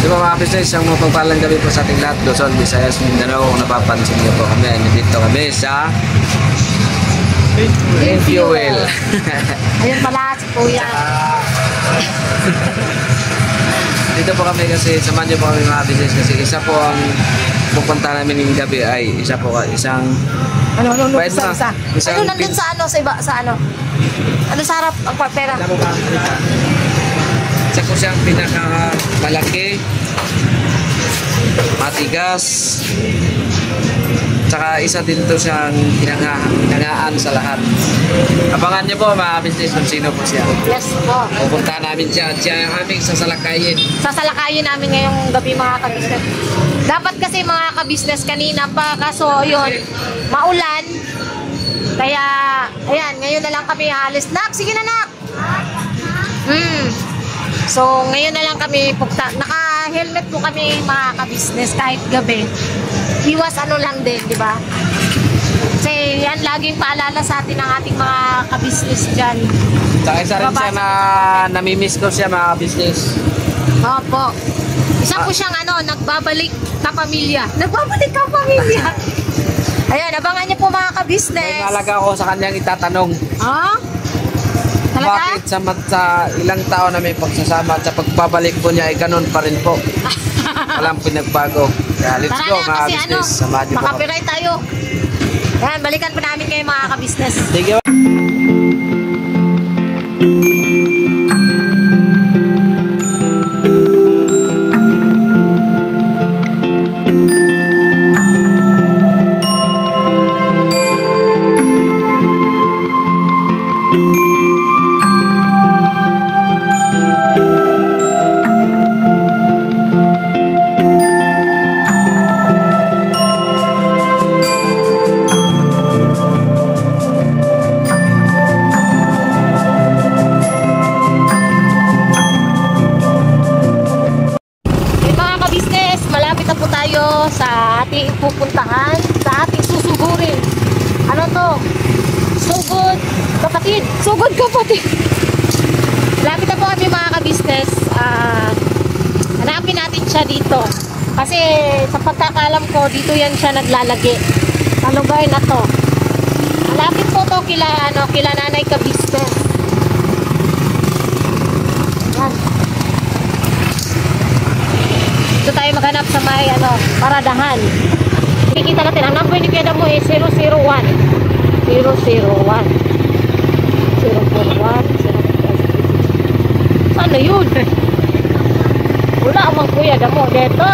Diba mga business, ang mapagpalang gabi po sa ating lahat, Luzon, Visayas, Mindanao. Kung napapansin niyo po kami, nandito kami sa Fuel. Ayun pala si Kuya. Dito po kami kasi, samahan niyo po kami mga business kasi isa po ang pupunta namin ng gabi ay isa po, isang Ano, isa. Ano nandun sa ano, sa iba, sa ano? Ano sa harap, ang pera? Isa po siyang pinakamalaki, matigas, tsaka isa din to siyang hinangaan sa lahat. Abangan niyo po mga business kung sino po siya. Yes po. Pupunta namin siya at siya ang aming sasalakayin. Sasalakayin namin ngayong gabi mga kabisnes. Dapat kasi mga kabisnes kanina pa, kaso yun, maulan. Kaya, ayan, ngayon na lang kami alis. Nak, sige na nak! So, ngayon na lang kami pugta. Naka-helmet po kami mga kabisnes kahit gabi. Iwas ano lang din, di ba? Kasi yan laging paalala sa atin ng ating mga kabisnes dyan. Saka isa rin siya na namimiss ko siya mga business. Opo. Isa po siyang ano, nagbabalik ka pamilya. Nagbabalik ka pamilya. Ayan, abangan niyo po mga kabisnes. May nalaga ko sa kanyang itatanong. Ah? Talaga? Bakit sa ilang taon na may pagsasama at sa pagbabalik po niya ay ganun pa rin po. Walang pinagbago. Kaya let's go mga business. Samahan niyo po. Makapiray tayo. Ayan, balikan po namin kayo mga kabisnes. Sige. Sa ating pupuntahan, sa ating susugurin. Ano to? Sugod kapatid. Sugod kapatid. Lapit na po kami mga kabisnes. Hanapin natin siya dito. Kasi sa pagkakalam ko, dito yan siya naglalagi. Sa lugar na to. Malapit po to kila nanay kabisnes. Yan. Dito tayo maghanap sa may paradahan. Kikita natin, ang number ni Kuya mo is 001. 001. 041. Ano yun? Wala amang Kuya mo. Dito.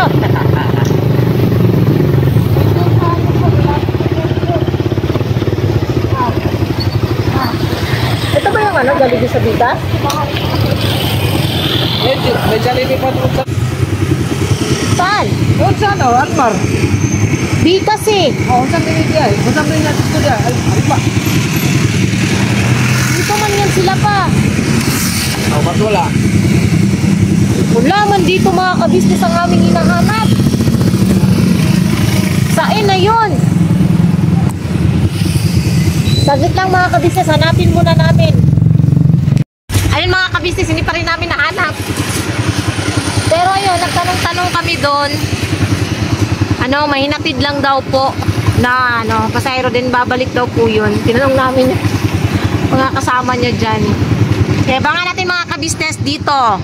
Ito ba yung galing sa bigas? May Jollibee pa doon sa... Saan? Doon sa Almar. Bigas eh. Oo, saan binigyan? Saan binigyan dito dyan? Alba. Dito man yan sila pa. Oo, ba't wala? Wala man dito mga kabisnes ang aming hinahanap. Saan na yun? Saglit lang mga kabisnes, hanapin muna namin. Ayun mga kabisnes, hindi pa rin namin nahanap. Pero ayun, nagtanong-tanong kami doon. Mahinatid lang daw po na pasahero din, babalik daw po yun. Tinanong namin mga kasama niya dyan. Kaya abangan natin mga kabisnes dito.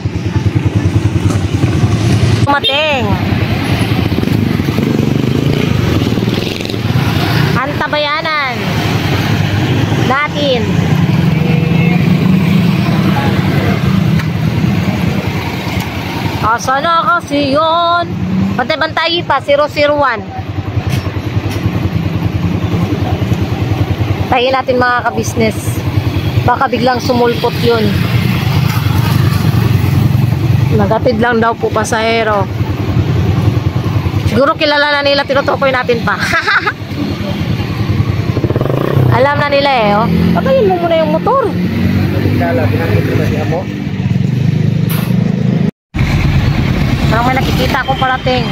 Dumating. Antabayanan natin. Asa na kasi yun? Bantay-bantay pa, 001. Tayin natin mga ka-business. Baka biglang sumulpot yun. Nagatid lang daw po pasahero. Siguro kilala na nila, tinutukoy natin pa. Alam na nila eh, oh. Patayin mo muna yung motor. Parang may nakikita akong parating.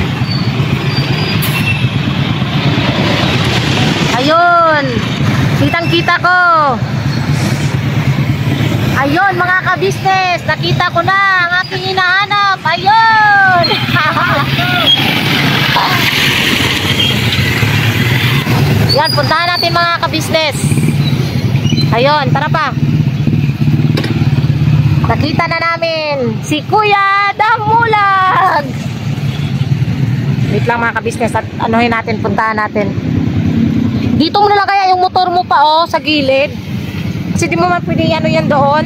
Ayun! Kitang-kita ko! Ayun mga ka-business! Nakita ko na ang aking hinahanap! Ayun! Yan, puntahan natin mga ka-business. Ayun, tara pa. Nakita na namin si Kuya Damulag. Wait lang mga ka-business at anuhin natin, puntahan natin. Dito mo na lang kaya yung motor mo pa oh, sa gilid. Kasi di mo man pwede ano yan doon.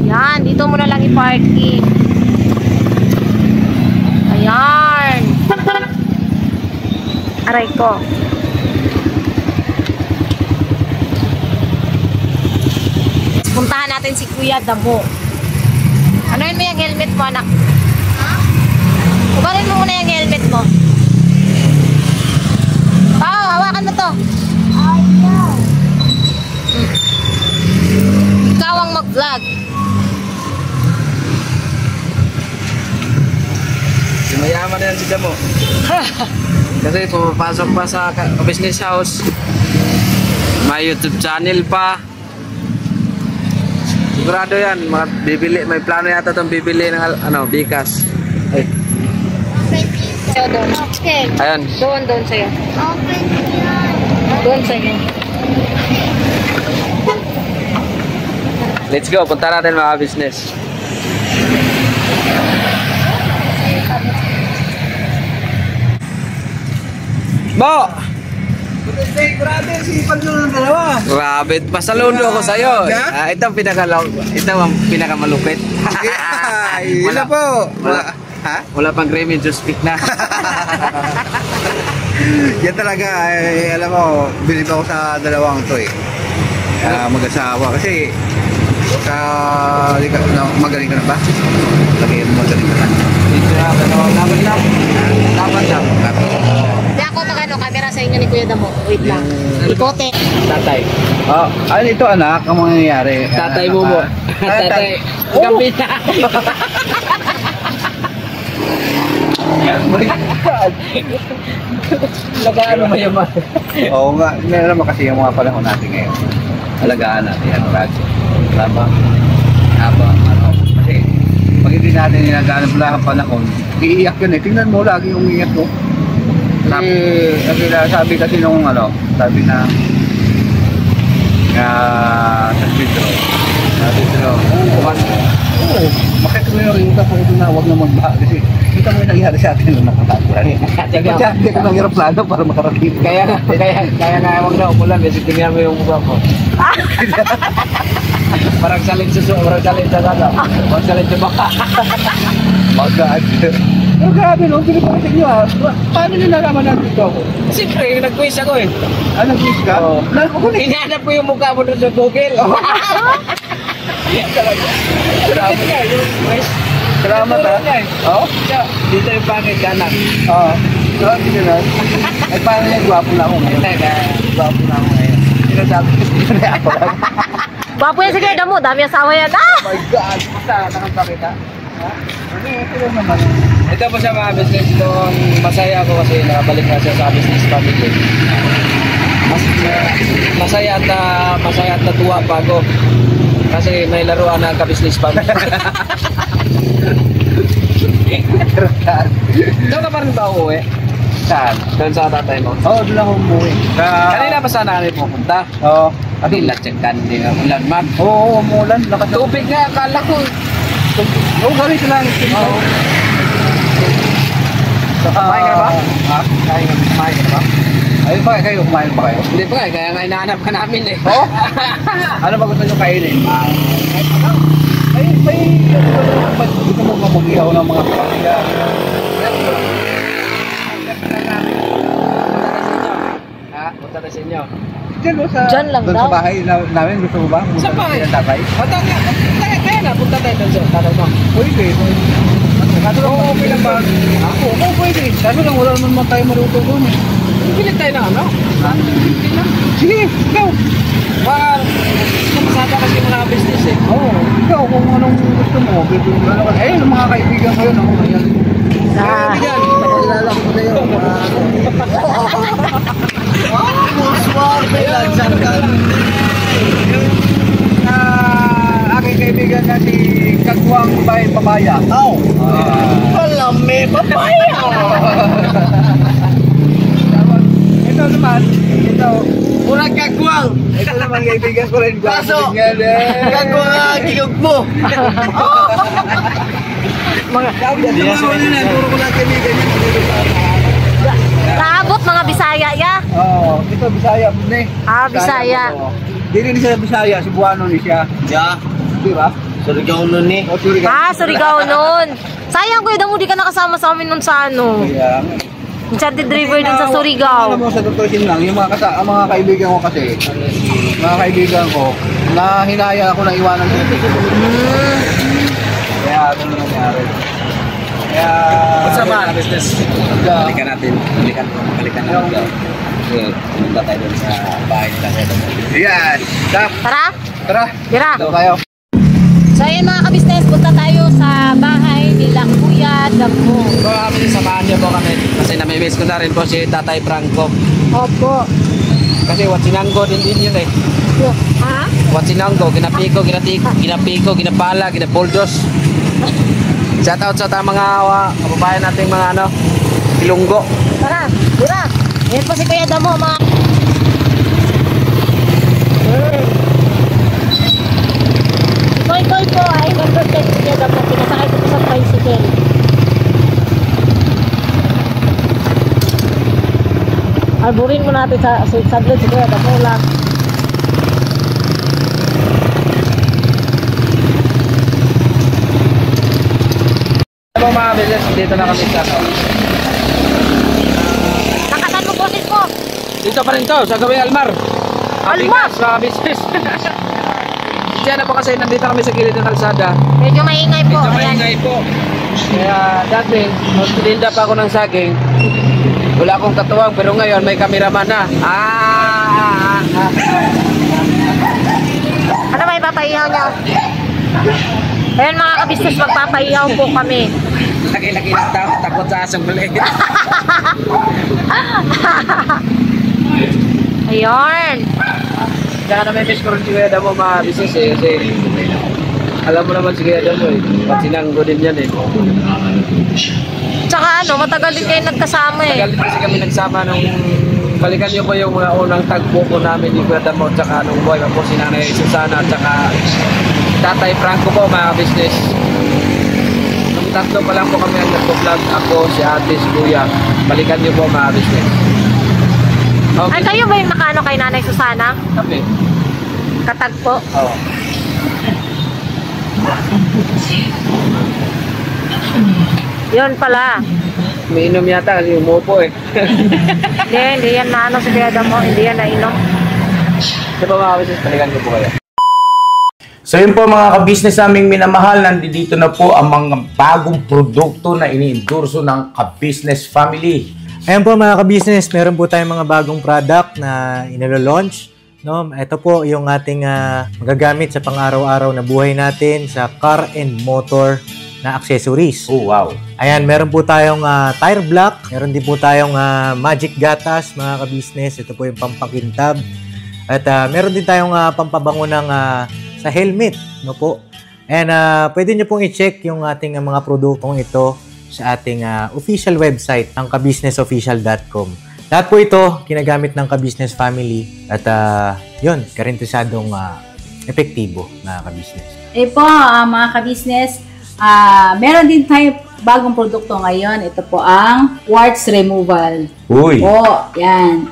Yan, dito mo na lang i-parking. Ayan. Aray ko. Puntahan natin si Kuya Damo. Anuin mo yung helmet mo, anak? Ubalin mo muna yung helmet mo. Pao, hawakan mo to. Ikaw ang mag-vlog. Mayaman na yan si Damo. Kasi pumapasok pa sa business house. May YouTube channel pa. Sigurado yan, bibili, may plano yata itong bibili ng ano, bigas. Ay. So, doon. Okay. Ayan. Doon sa'yo. Doon sa'yo. Let's go, punta natin mga business. Bo! Grabe, sipag nyo ng dalawa. Grabe, pasaludo ako sa'yo. Ito ang pinakamalupit. Wala po. Ha? Wala pang Grammy, just speak na. Yan talaga, alam mo, bilib ako sa dalawang to eh. Mag-asawa kasi magaling ka na ba? Lagi mo magaling ka na. Laban lang. Hindi ako magano camera sa inyo ni Kuya Damo. Wait lang. Ikote. Tatay. Oh, ano ito anak, ang mangyayari? Tatay mo mo. Tatay. Gambita. Lagaan mo yaman. Oo nga, meron naman kasi yung mga panahon natin ngayon. Alagaan natin yan, radyo. Labang, habang, ano. Kasi, pag hindi natin inagaan ang panahon, iiyak yun eh. Tingnan mo, lagi yung iiyak ko. Kasi sabi kasi nung ano, sabi na sa Twitter, bakit ko yung rin ako na huwag na magbaha kasi kita mo yung nangyari sa atin nung nakatapuran. Hindi ko nang aeroplano para makarating. Kaya nga huwag na umulan kasi tingnan mo yung mukha ko. Parang salin sa dada. Parang salin sa baka. Magad. Pero grabe no, pinipakitin nyo ha. Paano nyo nalaman natin ito ako? Siyempre, nag-quiz ako eh. Nag-quiz ka? Hinahanap ko yung mukha mo doon sa Google. Salamat nga, yung quiz. Salamat ha. Oo? Dito yung pangit kanan. Oo. Salamat din na. Ay paano yung gwapo na ako ngayon? Gwapo na ako ngayon. Sinasabi ko na ako lang. Gwapo yan si Kuya Damo. Dami asawa yan. Ah! Oh my God! Basta nakapakita. Ito naman. Ito po siya mga business doon. Masaya ako kasi nakabalik na siya sa business family. Masaya at natuwa pa ako. Kasi may laruan na ka-business family. Doon ka pa rin ba uuwi? Saan? Doon sa tatay mo? Oo, doon ako umuwi. Kanina pa sana kami pupunta. Oo. Kasi latsagan din ang ulan man. Oo, umulan. Tubig nga, akala ko. Oo, ganito lang. Oo. Kumain ka na ba? Ha? Kumain ka na ba? Ayun ba, kayo, kumain ba kayo? Hindi pa kaya nga hinahanap ka namin eh. Oh? Ano ba gusto nyo kainin? Gusto mo ba mag-ihaw ng mga pamilya? Ha? Punta na sa inyo. Diyan lang doon daw. sa bahay namin, gusto mo ba? Sa bahay? Sa tatay? Kaya na, punta tayo doon sa tatay mo. Pwede. Kaso lang, okay lang ba? Ako, pwede. Kaso lang, wala naman tayo maluto doon. Pilit tayo na ano? Sige, ikaw. Masada kasi mga business eh. Oo, ikaw kung anong gusto mo. Ayun, mga kaibigan ko yun. Ayan. Kaibigan, Pakilala ko kayo. Aking kaibigan na si Kagwang Bay Papaya. alam may papaya. Ito naman, ito. Murag kagwang. Ito naman kaibigan ko rin. Kaso, Kagwang ang gilog mo. Mga Puro ko lang kaibigan yun. naabot mga Bisaya ya. Oo, ito Bisaya. Bisaya. Dili ni siya Bisaya, Cebuano ni siya. Ya, Di ba? Surigao nun eh. O, sorry ka. Surigao noon. Sayang Kuya Damo, di ka nakasama sa amin nun sa ano. Kaya, Enchanted River dun sa Surigao. Alam mo, sa tutusin lang, yung mga kaibigan ko kasi, mga kaibigan ko, na hinaya ako na iwanan ko. Kaya, ano nangyari. Kaya, What's up man? Business. Balikan natin. Balikan natin. Okay, pumunta tayo doon sa bahay nila. Yan. Tara, Tara. tira. Doon kayo. So ayun mga kabisnes, punta tayo sa bahay nila Kuya Damo. So kami, samahan niyo po kami. Kasi namimiss ko na rin po si Tatay Franco. Opo. Kasi Watsinanggo din yun eh. Ha? Watsinanggo, ginapiko, ginapala, ginapoldos. Shout out sa mga kababayan nating mga ano, Ilonggo. Tara, tira. Yan po si Kuya Damo, mga... Koy po ay member check si Kuya Damo. Pinasakay ko po sa tricycle. Arburin mo natin sa saglit si Kuya Damo lang. Ano mga business, dito na kami sa Nakasan mo boses mo. dito pa rin to, sa Gawing Almar. Almar? Sa business. Diyan na po kasi nandito kami sa gilid ng kalsada. Medyo maingay po. Medyo Ayan. maingay po. Kaya dati, nung tininda pa ako ng saging, wala akong katuwang, pero ngayon may kameraman na. Ano ba ipapahiyaw niyo? Ayan mga kabisnes, magpapahiyaw po kami. Lagi-lagi ng tao, takot sa asong balik. Ayun. Kaya na may miss ko rin si Kuya Damo mga business eh. Kasi alam mo naman si Kuya Damo eh. Watsinanggo din yan eh. Tsaka ano, matagal din kayo nagkasama eh. Tagal din kasi kami nagsama nung balikan niyo po yung mga unang tagpo po namin ni Kuya Damo tsaka nung boy po si Nanay Susana tsaka Tatay Franco po mga business. Nung tatlo pa lang po kami ang nagpo-vlog, ako, si ate, si Kuya. Balikan niyo po mga business. Ay, kayo ba yung nakaano kay Nanay Susana? Kami. Katagpo? Oo. Yun pala. Umiinom yata kasi umupo eh. Hindi yan na ano si Kuya Damo, hindi yan nainom. Di ba mga business, balikan niyo po kayo. So yun po mga kabisnes naming minamahal, nandito na po ang mga bagong produkto na ini-endorso ng Kabisnes Family. Ayan po mga kabisnes, meron po tayong mga bagong product na inilo-launch. No? Ito po yung ating magagamit sa pang-araw-araw na buhay natin sa car and motor na accessories. Oh wow! Ayan, meron po tayong tire block, meron din po tayong magic gatas mga kabisnes. Ito po yung pampakintab. At meron din tayong pampabango ng sa helmet, no po. And pwede nyo pong i-check yung ating mga produktong ito sa ating official website, ang kabisnesofficial.com. Lahat po ito ginagamit ng Kabisnes Family at yun, karintisadong epektibo mga kabisnes. Po, mga kabisnes, meron din tayo bagong produkto ngayon. Ito po ang quartz removal. Uy! Po, yan.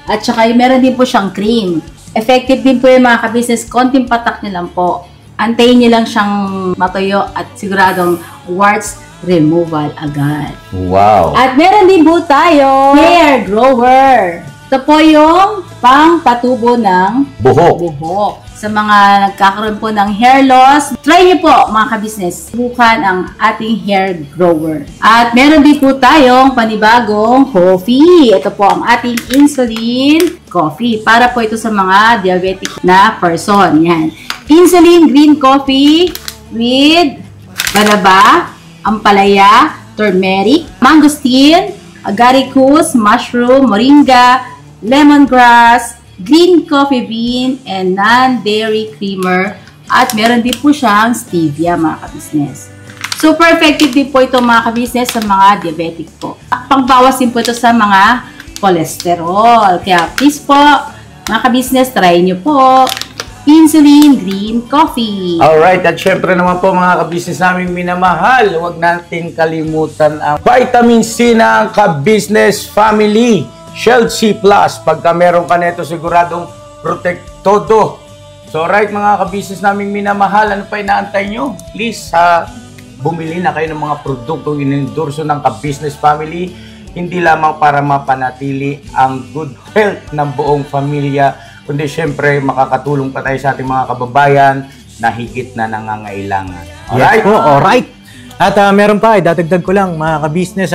At saka meron din po siyang cream. Effective din po yung mga ka-business, konting patak nyo lang po. Antayin nyo lang siyang matuyo at siguradong warts removal agad. Wow. At meron din po tayo hair grower. Ito po yung pang-patubo ng buhok. Sa mga nagkakaroon po ng hair loss, try nyo po mga ka-business, subukan ang ating hair grower. At meron din po tayong panibagong coffee. Ito po ang ating insulin coffee. Para po ito sa mga diabetic na person. Yan. Insulin green coffee with banaba, ampalaya, turmeric, mangosteen, agaricus, mushroom, moringa, lemongrass, green coffee bean, and non-dairy creamer. At meron din po siyang stevia mga ka-business. Super effective din po ito mga ka-business sa mga diabetic po. Pangbawas din po ito sa mga cholesterol. Kaya please po mga ka-business, try nyo po insulin green coffee. Alright, at syempre naman po mga ka-business naming minamahal, huwag natin kalimutan ang vitamin C ng ka-business family. Shield C+, pagka meron ka nito siguradong protektodo. So right mga ka-business naming minamahal, ano pa inaantay nyo? Please, bumili na kayo ng mga produktong inendorso ng ka-business family, hindi lamang para mapanatili ang good health ng buong pamilya, kundi syempre makakatulong pa tayo sa ating mga kababayan na higit na nangangailangan. Alright? Yes po, alright. At meron pa, dadagdag ko lang mga ka-business,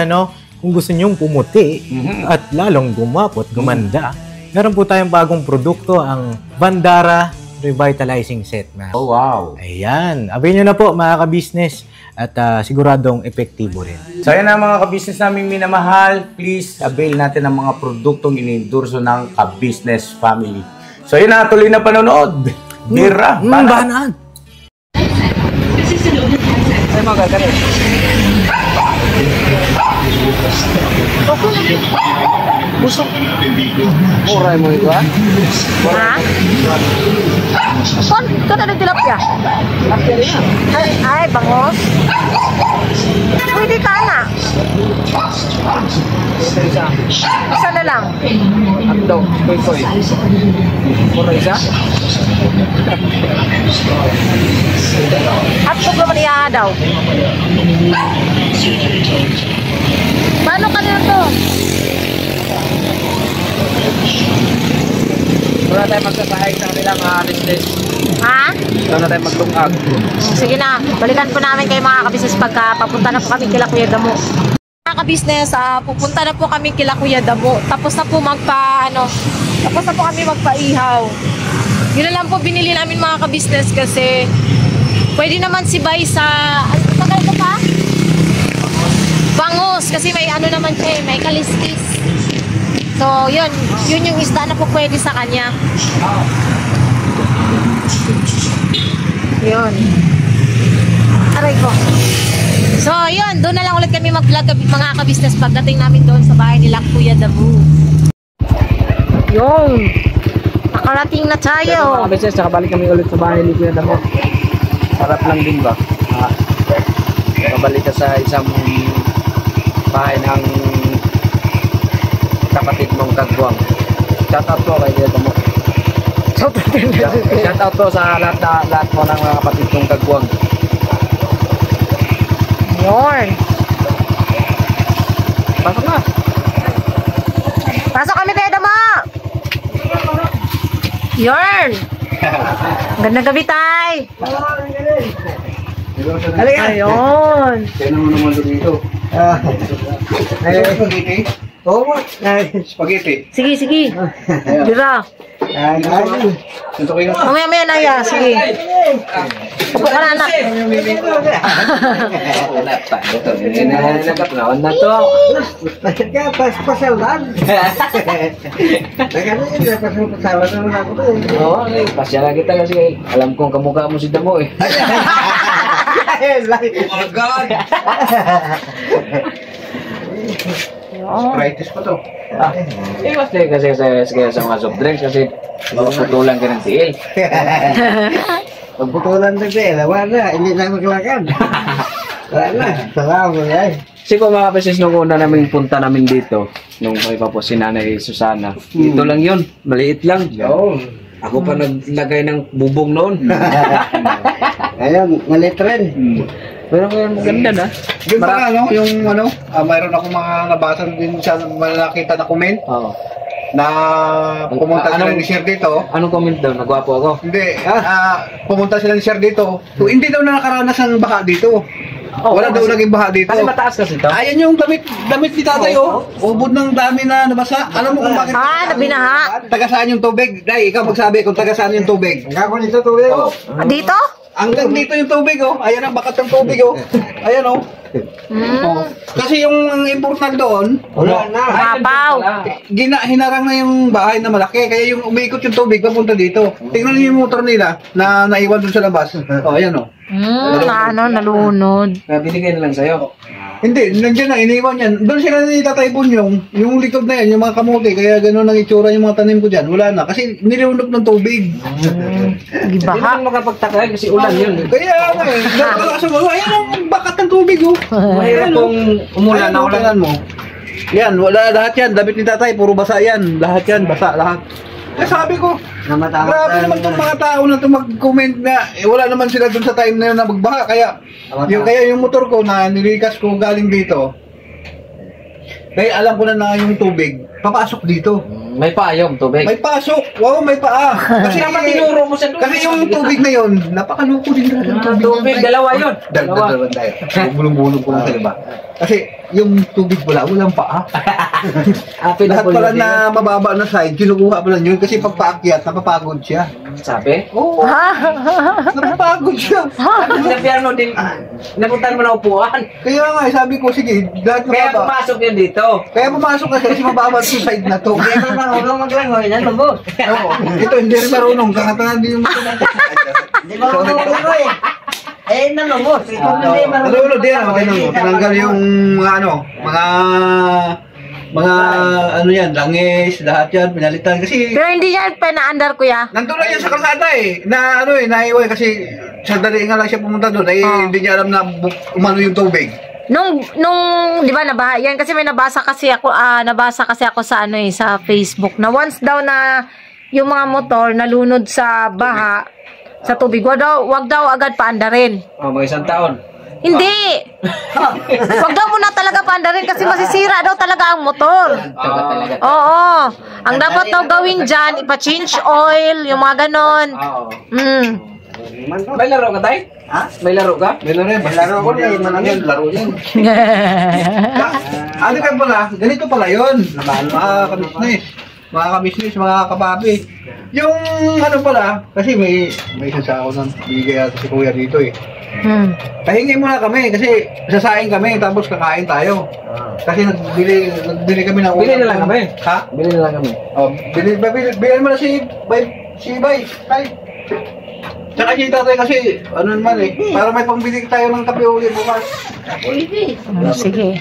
kung gusto nyong pumuti at lalong gumapot, gumanda, meron po tayong bagong produkto, ang Vandara Revitalizing Set. Oh, wow. Ayan. Abay nyo na po mga ka-business at siguradong epektibo rin. So yan na mga ka-business naming minamahal, please avail natin ang mga produktong inendorso ng ka-business family. So yun na, tuloy na panonood. Bira, Banaan. Ay, mga gagawin. Busok. Muray mo ito, ha? Ha? Son, ito na rin tilapia. Tilapia rin yan. Ay, bangos. Pwede ka na. Isa na lang. Atdo, koy-koy. Muray isa? At kung naman iya daw. Paano ka nito to? Wala tayo magsasahay sa kanila mga business. Ha? Wala tayo magtungag. Sige na, balikan po namin kayo mga kabisnes pagka papunta na po kami kila Kuya Damo. Mga kabisnes, pupunta na po kami kila Kuya Damo. Tapos na po tapos na po kami magpaihaw. Yun na lang po binili namin mga kabisnes kasi pwede naman si Bay sa, tagal ko pa? Bangus, kasi may naman siya may kaliskis. So, yun yung isda na po pwede sa kanya. Yun. Aray ko. So, yun. Doon na lang ulit kami mag-vlog mga ka-business pagdating namin doon sa bahay nila Kuya Dabu. Yun. Nakarating na tayo. Mga business, nakabalik kami ulit sa bahay ni Kuya Damo. Sarap lang din ba? Nakabalik ka sa isang bahay ng kapatid mong kagwang. Shout out po kay Kuya Damo. Shout out po sa lahat mo ng mga kapatid mong kagwang. Yun. Pasok na! Pasok kami Kuya Damo. Yun. Gandang gabi tay. Ayun. Kaya naman naman dito. Spaghetti? Oo, spaghetti. Sige. Dira. Ito kayo. Mamaya na ya. Sige. Upo ka na anak. Nagkaplawan na to. Oo, pasya na kita kasi alam kong kamukha mo si Damo eh. Oh my God! Sprite pa to. Iwas din kasi sa mga soft drinks kasi putulan ka ng tiil. Pagputulan ng tela, wala, hindi na maglakad. Wala, salamat ay. Kasi kung mga beses nung una namin punta namin dito, nung iba po si Nanay Susana. Ito lang yun, maliit lang. Ako pa naglagay ng bubong noon. Ayun, malit rin. Pero ngayon maganda na. Yung mga ano, mayroon akong mga nabasa din sa nakita na comment na pumunta sila ni Sir dito. Anong comment daw? Nagwapo ako? Hindi, pumunta sila ni Sir dito. So, hindi daw na nakaranas ng baha dito. Wala daw naging baha dito. Kasi mataas kasi ito. Ayan yung damit ni tatay, ubod ng dami na nabasa. Alam mo kung bakit? Nabinaha. Taga saan yung tubig? Day, ikaw magsabi kung taga saan yung tubig. Ako nito tubig. Dito? Hanggang dito yung tubig, Ayan ang bakat ng tubig, Ayan, Kasi yung important doon, Wala na. Mapaw. hinarang na yung bahay na malaki. Kaya yung umikot yung tubig, papunta dito. Tingnan niyo yung motor nila na naiwan doon sa labas. Ayan, Nalunod. Binigay na lang sa'yo. Hindi, nandiyan na, iniwan yan. Doon sila ni Tatay Punyong, yung likod na yan, yung mga kamote, kaya gano'n ang itsura yung mga tanim ko dyan. Wala na, kasi nilunok ng tubig. Hindi Gibaha. lang makapagtaka kasi ulan yun. Kaya ano ayan ang bakat ng tubig, Mahirap kung umulan na ulan. Tingnan mo. Yan, wala lahat yan. Damit ni Tatay, puro basa yan. Lahat yan, basa, lahat. Eh sabi ko, grabe naman itong mga tao na ito mag-comment na wala naman sila dun sa time na yun na magbaha. Kaya yung motor ko na nilikas ko galing dito, kaya alam ko na yung tubig, papasok dito. May paayong tubig. May pasok. Wow, may paa. Kasi naman tinuro mo sa tubig. Kasi yung tubig na yun, napakaluko din talaga yung tubig. Dalawa yun. Dalawa tayo. Bulong-bulong ko lang ba? Kasi yung tubig walang paa. Lahat pala na mababa na side, kinukuha pala yun kasi pag paakyat, napapagod siya. Sabi? Oo. Napapagod siya. Sinabihan mo din, napuntan mo na upuan. Kaya nga, sabi ko, sige, lahat Kaya mababa. pumasok yun dito. Kaya pumasok kasi mababa yung side na to. Hindi ko marunong maglangoy. Yan, boss. Oo. Ito, hindi rin marunong. Kakatanan din yung Hindi ko marunong maglangoy. Eh, boss. Hindi Ano, di tinanggal yung mga ano yan, langis, lahat yan, pinalitan. Kasi, Pero hindi yan pinaandar, kuya. nandun lang yan sa kalsada naiwan kasi sandali nga lang siya pumunta doon, hindi niya alam na umano yung tubig. Nung di ba nabaha yan kasi may nabasa kasi ako sa sa Facebook na once daw na yung mga motor nalunod sa baha sa tubig, wag daw agad paandarin. Mga isang taon. Hindi. Wag daw muna talaga paandarin kasi masisira daw talaga ang motor. Oo. Ang dapat daw gawin diyan, ipa-change oil, yung mga ganon. May laro ka, Tay? Ha? May laro ka? May laro ko na yun, laro yan. Ano kayo pala, ganito pala yun, mga kabisnes, mga kapapi. Yung ano pala, kasi may isa sa ako nang bigay ata si Kuya dito Pahingi muna kami kasi sasaing kami tapos kakain tayo. Kasi nagbili kami ng Bili na lang kami. Ha? Bili na lang kami. Bili mo na si Bay. Tsaka si tatay kasi, ano naman para may pambili tayo ng kape ulit bukas. Sige.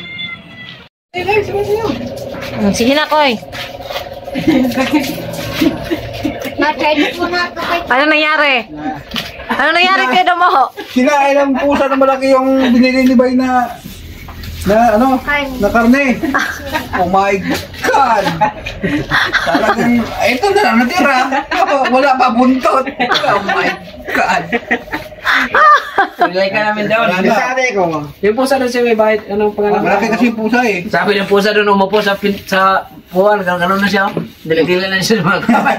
Sige na, Koy. Ano nangyari? Ano nangyari kay Domo? Sinain ng pusa na malaki yung binili ni Bay na karne. Oh my God! Talagang, ito na lang natira. Wala pa buntot. Oh my God! Bilay ka namin doon. Sabi ko. Yung pusa doon siya may bahit. Anong pangalan? Malaki kasi yung pusa Sabi ng pusa doon, umupo sa puwan. Gano'n na siya. Dila-dila na siya ng mga kamay.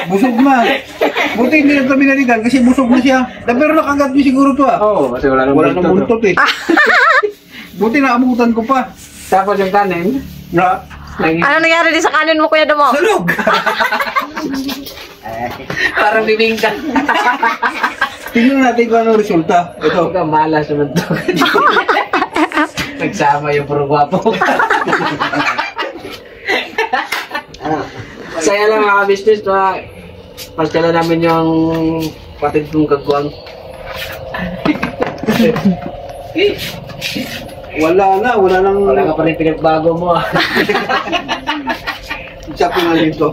Busog na. Buti hindi na ito binalikan kasi busog na siya. Pero nakagat niyo siguro ito Oo, kasi wala nang Wala nang buntot Buti naabutan ko pa. Tapos yung kanin, Ano nangyari din sa kanin mo, Kuya Domo? Sunog! parang bibingka. Tingnan natin kung anong resulta. Ito ka, malas naman ito. Nagsama yung puro gwapo. Saya lang mga business na pastela namin yung patid kong kagwang. Wala nang... Wala ka pa rin pinagbago mo. Isa ko na dito.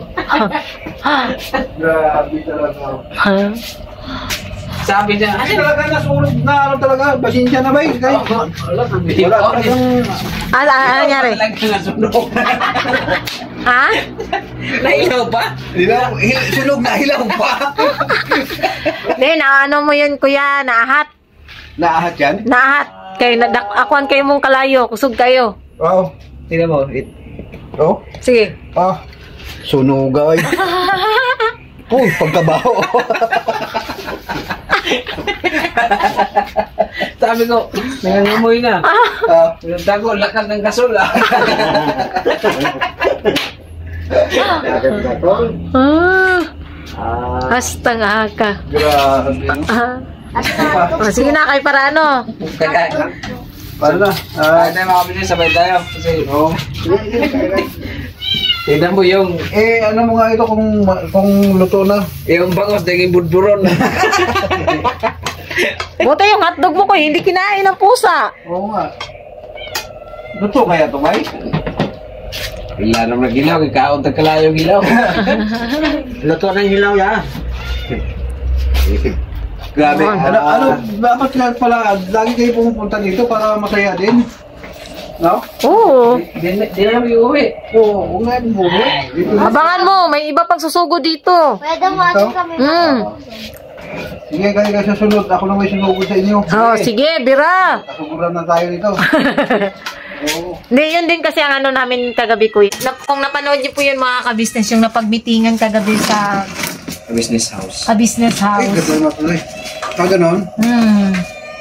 Grabe talaga. Sabi niya, Kasi talaga nasunog na ano talaga, pasensya na ba eh. Guys? wala Talagang Ano nangyari? nasunog. Ha? Nailaw pa? sunog na hilaw pa. Hindi, ano mo yun, kuya, naahat. Naahat yan? Naahat. Akuan kayo mong kalayo, kusog kayo. Oo. Tingnan mo. Oh. Sige. Sunog ay. Uy, pagkabaho. Sabi ko, nangangamoy na. Tago, lakad ng gasol. Hasta nga ka. Grabe. Sige na, kay para ano. Paano na? Tayo mga kapatid, sabay tayo. Kasi, tignan mo yung ano mo nga ito kung luto na? yung bangos, naging budburon. Buti yung hotdog mo ko, hindi kinain ng pusa. Oo nga. Luto kaya ito, May? Wala naman na gilaw, ikaon tagkalayo gilaw. Luto ng hilaw ya. Grabe. Dapat nga pala, lagi kayo pumupunta dito para masaya din. No? Oo. Di na kami uuwi. Oo, nga yung buhay. Abangan mo, may iba pang susugo dito. Pwede mo kami. Sige, kayo sa sunod. Ako na may sinugod sa inyo. Oh, sige, bira. Kasuguran na tayo dito. Oo. Hindi, yun din kasi ang ano namin kagabi ko. Kung napanood niyo po yun mga ka-business, yung napagmitingan kagabi sa Business house. ka-business Ay, house. ganda naman tuloy. Ganon?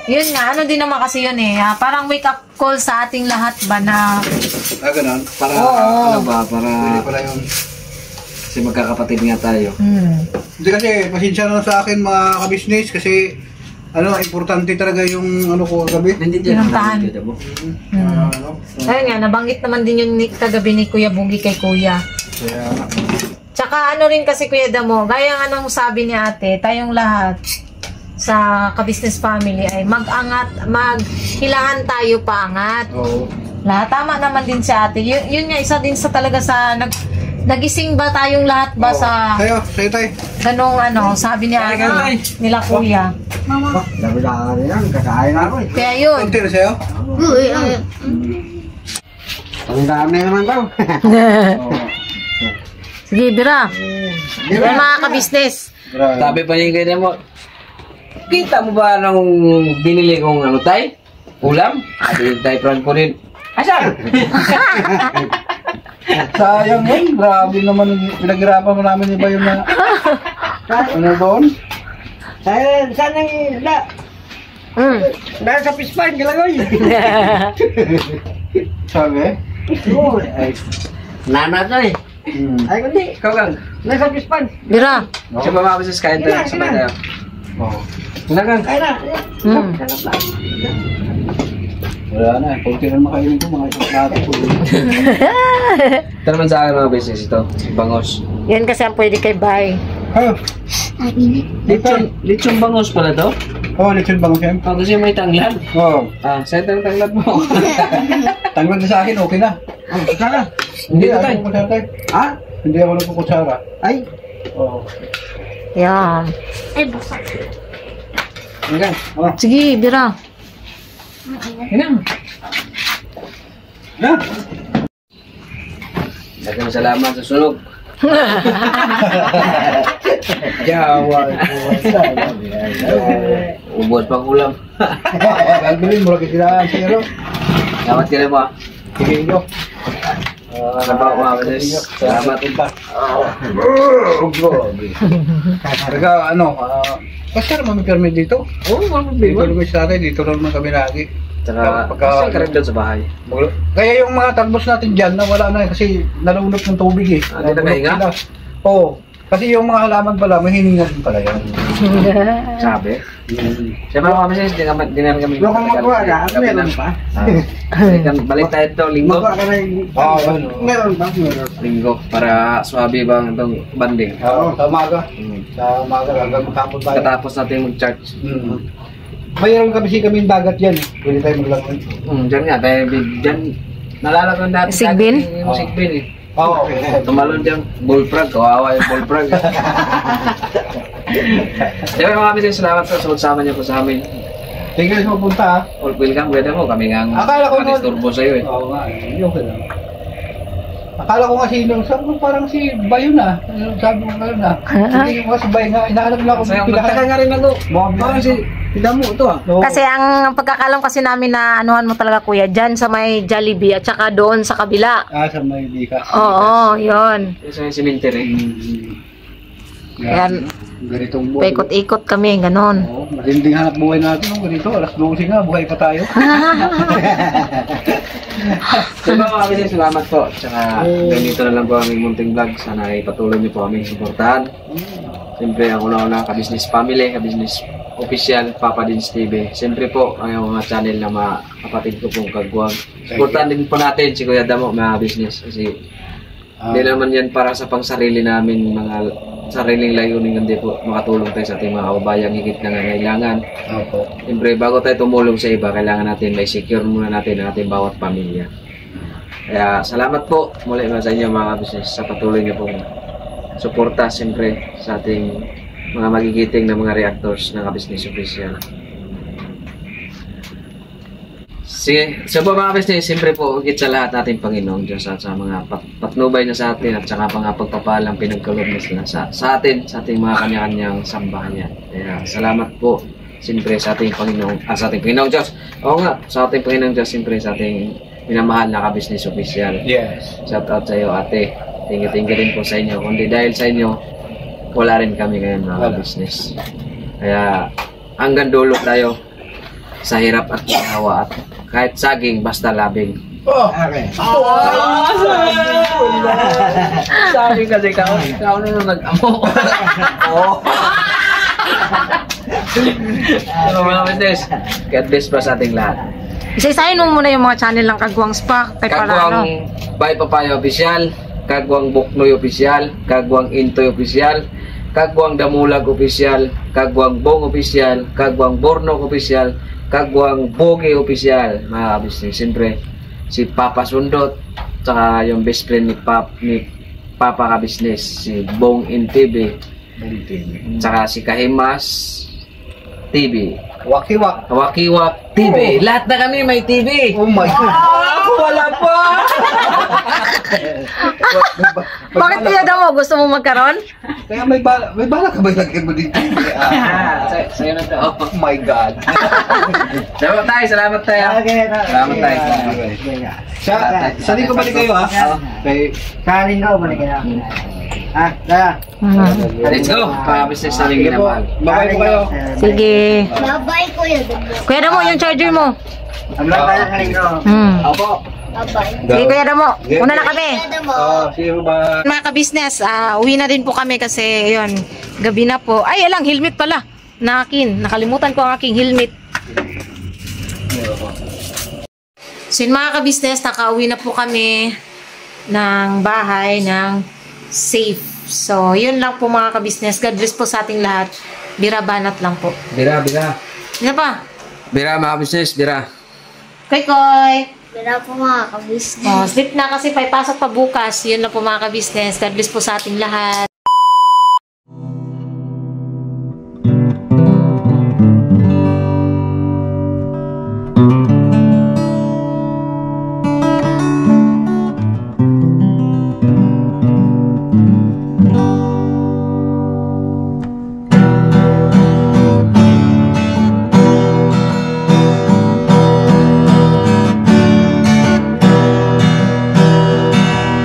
Yun nga, ano din naman kasi yun eh. Parang wake up call sa ating lahat ba na Ganon. Para, Ano ba, para pwede pala yun. kasi magkakapatid nga tayo. Hindi kasi, pasensya na sa akin mga ka-business kasi importante talaga yung ano ko kagabi. Pinuntahan. Ano? Ayun nga, nabanggit naman din yung kagabi ni Kuya Bugi kay Kuya. Kaya, Tsaka ano rin kasi Kuya Damo, gaya nga nung sabi ni ate, tayong lahat sa ka-business family ay maghilahan tayo paangat. oo. Lahat, tama naman din si ate. Yun nga, isa din sa talaga sa nagising ba tayong lahat ba sa Sa'yo tayo. ganong sabi ni ate nila Kuya. Labi-labi na yan, kakain ako eh. Kaya yun. Kunti na sa'yo? Ang dami naman daw. Sige, bira. Yan mga ka-business. Grabe. Sabi pa niya ganyan mo, kita mo ba nung binili kong tay? Ulam? Sabi yung tay Franco rin. Asan? Sayang yun. Grabe naman. Pinaghirapan mo namin iba yung na... Ano doon? Saan ang dahil sa pispan, galagoy. Sabi? Oo, nana to eh. Ay, kundi. Ikaw kang. Nasa pispan. Bira. Siya ba mabasa sa kain tayo? Sabay tayo. Oo. Kinagang. Kaya na. Wala na. Kunti na makainin ko mga isang plato. Ito naman sa akin mga business ito. Bangos. Yan kasi ang pwede kay Bay. Lechon bangos pala to? Oo, lechon bangus yan. Kasi may tanglad. Oo. Saan ang tanglad mo? Tanglad na sa akin, okay na. Sana. Hindi Dito ako tayo. nagkukutsara tayo. Ha? Hindi ako nagkukutsara. Ay. Oo. Yan. Ay, busak. Hanggang. Sige, bira. Hinang. Na? Dagang salamat sa sunog. Jawa. Ubod pang ulam. Gagawin mo, kailangan sa'yo. Salamat ka na po. Sige, ito. Ano ba mga business? Salamat. Teka, kasi naman may permit dito. Oo, mga Dito naman sa atin, dito naman kami lagi. Tsaka, Pagka- saan ka rin doon sa bahay? Kaya yung mga talbos natin dyan, nawala na kasi nalulot ng tubig eh. Di na kahinga? Oo. Kasi yung mga halaman pala, may hininga din pala yan. Sabi? Siya mga business, di na kami. Yung kung magawa na, meron pa. Balik tayo ito, linggo. Magawa ka na yung... Yun. Meron pa, meron. Linggo, para swabe bang itong banding. Oo, sa umaga. Sa umaga, hanggang maghapon tayo. Katapos natin mag-charge. Mayroon kasi kaming dagat yan eh. Pwede tayo maglangoy. Diyan nga, tayo dyan. Nalala ko dati. Sigbin? Yung sigbin eh. Oo. Tumalon dyan, bullfrog. Kawawa yung bullfrog. Siyempre mga business, salamat po sa unsama niyo po sa amin. Tingnan sa pupunta ha. All welcome, pwede mo. Kami nga Akala ko disturbo sa'yo eh. Oo nga, okay lang. Akala ko kasi nung sabi ko parang si Bayo na. Sabi ko ngayon na. Hindi ko kasi Bayo nga. Inahanap na ako. Sayang, magtaka nga rin ako. Parang si Damo ito ah. Kasi ang pagkakalam kasi namin na anuhan mo talaga kuya, dyan sa may Jollibee at saka doon sa kabila. Sa may Likas. Oo, yun. Yung sa cemetery. Yan. Ganitong buhay. Paikot-ikot kami, ganon. Oo, matinding hanap buhay natin. Ganito, alas 12 nga, buhay pa tayo. So mga business, salamat po. Tsaka ganito na lang po aming munting vlog. Sana ay patuloy niyo po aming suportahan. Siyempre ako na ka-business family, ka-business official, Papa Dins TV. Siyempre po, ang mga channel na mga kapatid ko pong kagwang. Suportahan din po natin si Kuya Damo, mga business. Kasi hindi naman yan para sa pangsarili namin, mga sariling layunin, hindi po makatulong tayo sa ating mga kababayang higit na nangangailangan. Opo. Siyempre, bago tayo tumulong sa iba, kailangan natin may secure muna natin ang ating bawat pamilya. Kaya salamat po muli sa inyo mga business sa patuloy niyo pong suporta siyempre sa ating mga magigiting na mga reactors ng Ka-Business Official. Sige, so po mga business, siyempre po higit sa lahat natin Panginoong Diyos at sa mga patnubay na sa atin at saka mga pagpapalang pinagkaloob na sila sa atin, sa ating mga kanya-kanyang sambahayan. Kaya salamat po siyempre sa ating Panginoong, sa ating Panginoong Diyos. Oo nga, sa ating Panginoong Diyos siyempre sa ating minamahal na Ka-Business Official. Yes. Shout out sa iyo ate. Thank you din po sa inyo. Kundi dahil sa inyo, wala rin kami ngayon mga business. Kaya hanggang dulo tayo sa hirap at ginawa at kahit saging basta labing. Okay. Sabi kasi ikaw na nag-amo. So mga business, God bless pa sa ating lahat. Isa-isahin mo muna yung mga channel ng Kagwang Spa. Kagwang Bay Papaya Official, Kagwang Buknoy Official, Kagwang Intoy Official, Kagwang Damulag Official, Kagwang Bong Official, Kagwang Bornok Official, Kagwang Boge Official. Mga business, siyempre si Papa Sundot, tsaka yung best friend ni Papa Ka-Business, si Bong In TV, tsaka si Kahimas TV, Wakiwak. Wakiwak TV. Lahat na kami may TV. Oh my God. Ako wala pa. Bakit kuya Damo? Gusto mo magkaroon? Kaya may bala ka ba ilagay mo dito? Sa'yo na to. Oh my God. Salamat tayo. Salamat tayo. Salamat tayo. Sa linggo balik kayo ha? Kay Kaling ka, balik ka na. Let's go. Business na rin ginamahal. Bye po kayo. Sige. Bye-bye, Kuya Damo. Kuya Damo, yung charger mo. Ablang ka lang kaling ko. Opo. Bye-bye. Sige Kuya Damo, una na kami. Kuya Damo. See you ba? Mga ka-business, uwi na din po kami kasi yun, gabi na po. Ay, alang, helmet pala. Na akin. Nakalimutan ko ang aking helmet. So yun, mga ka-business, nakauwi na po kami ng bahay ng safe. So, yun lang po mga ka-business. God bless po sa ating lahat. Bira banat lang po. Bira. Ano pa? Bira mga business, bira. Koy koy! Wala po mga kabis. Oh, sleep na kasi pasok pa bukas. Yun lang po mga ka-business. God bless po sa ating lahat.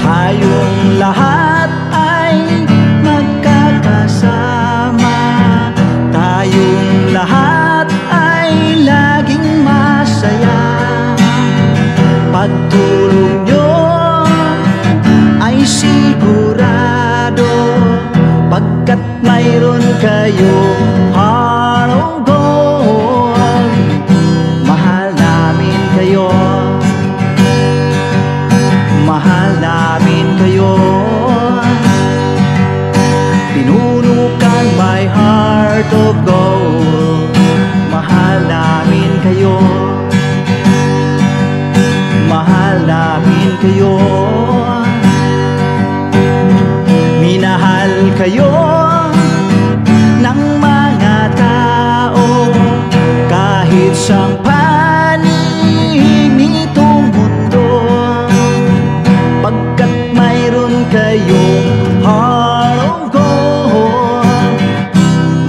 Tayong lahat ay magkakasama. Tayong lahat ay laging masaya. Pagtulong nyo ay sigurado, pagkat mayroon kayong heart of gold. Mahal namin kayo, mahal namin kayo. Pinunukan my heart of gold. Mahal namin kayo, mahal namin kayo. Isang panig nitong mundo, pagkat mayroon kayong heart of gold.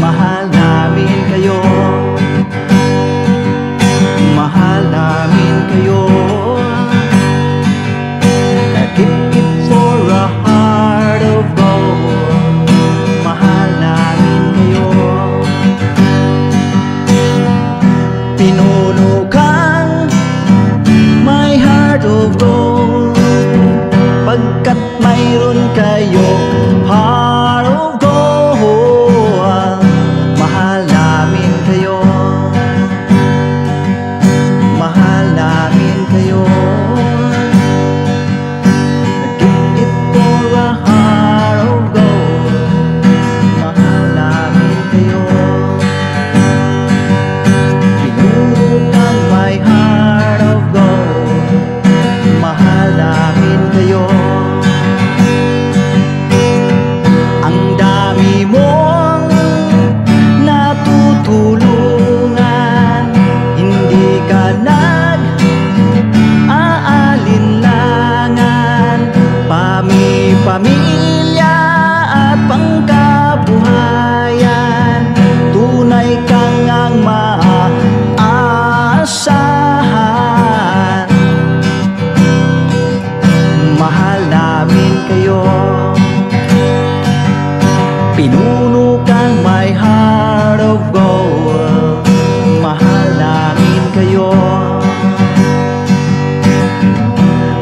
Mahal namin kayo, mahal namin kayo. Keep it for a heart of gold. Mahal namin kayo. Pinuno kang my heart of gold, pagkat mayroon kayo heart of gold. Mahal namin kayo, mahal namin kayo. Keep it for a heart of gold. Mahal namin kayo. Pinuno kang my heart of gold. Mahal namin kayo. Ang dami mong natutulungan, hindi ka nag-aalinlangan. Pamilya at pangkabuhayan, tunay kang ang maaasahan. Mahal namin kayo. Pinuno kang my heart of gold. Mahal namin kayo.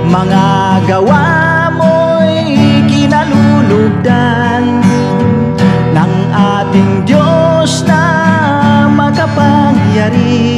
Mga gawa mo'y kinalulugdan ng ating Diyos na makapangyarihan.